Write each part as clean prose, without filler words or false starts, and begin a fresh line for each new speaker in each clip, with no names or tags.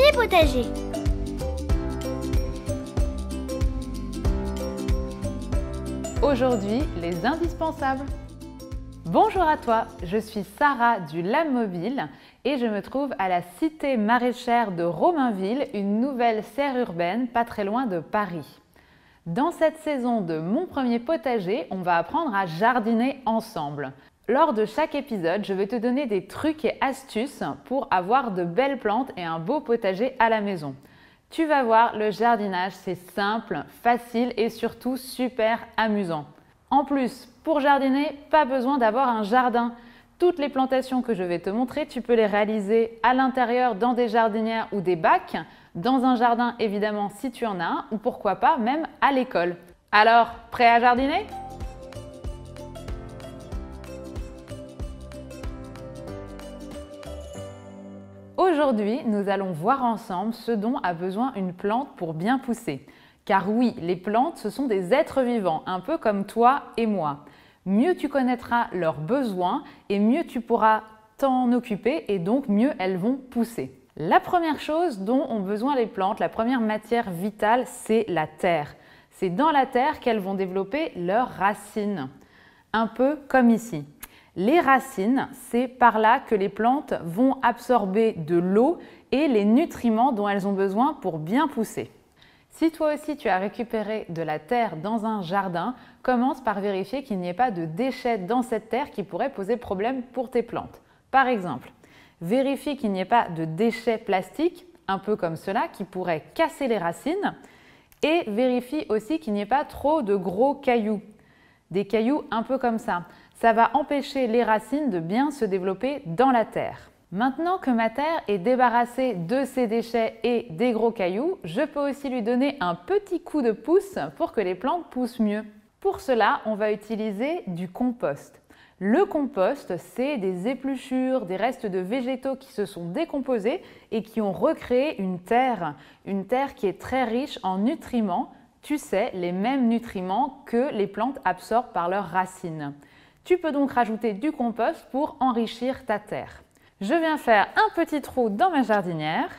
premier potager.
Aujourd'hui, les indispensables. Bonjour à toi, je suis Sarah du Lab Mobile et je me trouve à la cité maraîchère de Romainville, une nouvelle serre urbaine pas très loin de Paris. Dans cette saison de Mon premier potager, on va apprendre à jardiner ensemble. Lors de chaque épisode, je vais te donner des trucs et astuces pour avoir de belles plantes et un beau potager à la maison. Tu vas voir, le jardinage, c'est simple, facile et surtout super amusant. En plus, pour jardiner, pas besoin d'avoir un jardin. Toutes les plantations que je vais te montrer, tu peux les réaliser à l'intérieur dans des jardinières ou des bacs, dans un jardin évidemment si tu en as un, ou pourquoi pas même à l'école. Alors, prêt à jardiner ? Aujourd'hui, nous allons voir ensemble ce dont a besoin une plante pour bien pousser. Car oui, les plantes, ce sont des êtres vivants, un peu comme toi et moi. Mieux tu connaîtras leurs besoins et mieux tu pourras t'en occuper et donc mieux elles vont pousser. La première chose dont ont besoin les plantes, la première matière vitale, c'est la terre. C'est dans la terre qu'elles vont développer leurs racines, un peu comme ici. Les racines, c'est par là que les plantes vont absorber de l'eau et les nutriments dont elles ont besoin pour bien pousser. Si toi aussi tu as récupéré de la terre dans un jardin, commence par vérifier qu'il n'y ait pas de déchets dans cette terre qui pourraient poser problème pour tes plantes. Par exemple, vérifie qu'il n'y ait pas de déchets plastiques, un peu comme cela, qui pourraient casser les racines. Et vérifie aussi qu'il n'y ait pas trop de gros cailloux, des cailloux un peu comme ça. Ça va empêcher les racines de bien se développer dans la terre. Maintenant que ma terre est débarrassée de ces déchets et des gros cailloux, je peux aussi lui donner un petit coup de pouce pour que les plantes poussent mieux. Pour cela, on va utiliser du compost. Le compost, c'est des épluchures, des restes de végétaux qui se sont décomposés et qui ont recréé une terre qui est très riche en nutriments, tu sais, les mêmes nutriments que les plantes absorbent par leurs racines. Tu peux donc rajouter du compost pour enrichir ta terre. Je viens faire un petit trou dans ma jardinière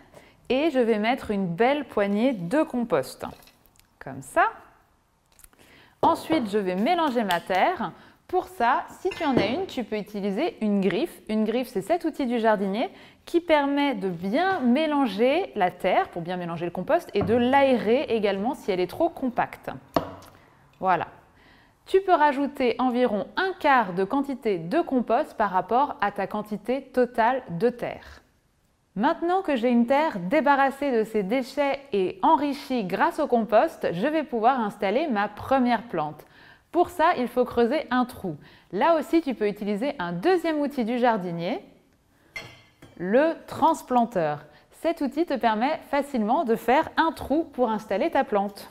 et je vais mettre une belle poignée de compost. Comme ça. Ensuite, je vais mélanger ma terre. Pour ça, si tu en as une, tu peux utiliser une griffe. Une griffe, c'est cet outil du jardinier qui permet de bien mélanger la terre, pour bien mélanger le compost, et de l'aérer également si elle est trop compacte. Voilà. Tu peux rajouter environ un quart de quantité de compost par rapport à ta quantité totale de terre. Maintenant que j'ai une terre débarrassée de ses déchets et enrichie grâce au compost, je vais pouvoir installer ma première plante. Pour ça, il faut creuser un trou. Là aussi, tu peux utiliser un deuxième outil du jardinier, le transplanteur. Cet outil te permet facilement de faire un trou pour installer ta plante.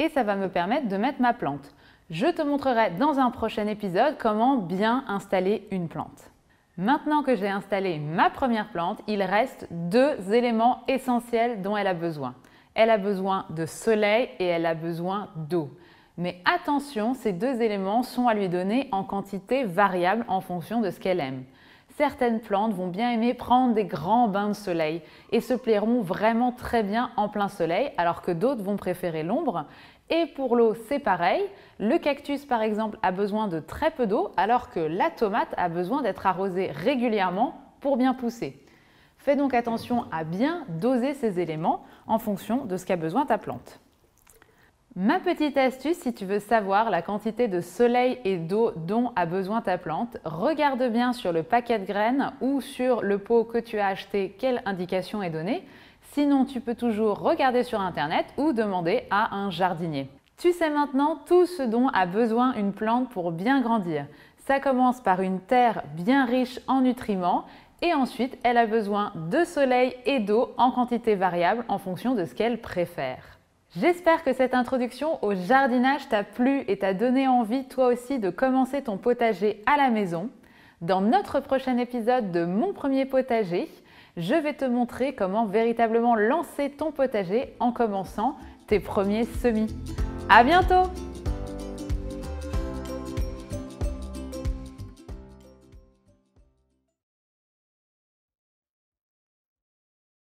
Et ça va me permettre de mettre ma plante. Je te montrerai dans un prochain épisode comment bien installer une plante. Maintenant que j'ai installé ma première plante, il reste deux éléments essentiels dont elle a besoin. Elle a besoin de soleil et elle a besoin d'eau. Mais attention, ces deux éléments sont à lui donner en quantité variable en fonction de ce qu'elle aime. Certaines plantes vont bien aimer prendre des grands bains de soleil et se plairont vraiment très bien en plein soleil, alors que d'autres vont préférer l'ombre. Et pour l'eau, c'est pareil. Le cactus, par exemple, a besoin de très peu d'eau, alors que la tomate a besoin d'être arrosée régulièrement pour bien pousser. Fais donc attention à bien doser ces éléments en fonction de ce qu'a besoin ta plante. Ma petite astuce, si tu veux savoir la quantité de soleil et d'eau dont a besoin ta plante, regarde bien sur le paquet de graines ou sur le pot que tu as acheté quelle indication est donnée. Sinon, tu peux toujours regarder sur Internet ou demander à un jardinier. Tu sais maintenant tout ce dont a besoin une plante pour bien grandir. Ça commence par une terre bien riche en nutriments et ensuite, elle a besoin de soleil et d'eau en quantité variable en fonction de ce qu'elle préfère. J'espère que cette introduction au jardinage t'a plu et t'a donné envie toi aussi de commencer ton potager à la maison. Dans notre prochain épisode de Mon premier potager, je vais te montrer comment véritablement lancer ton potager en commençant tes premiers semis. À bientôt!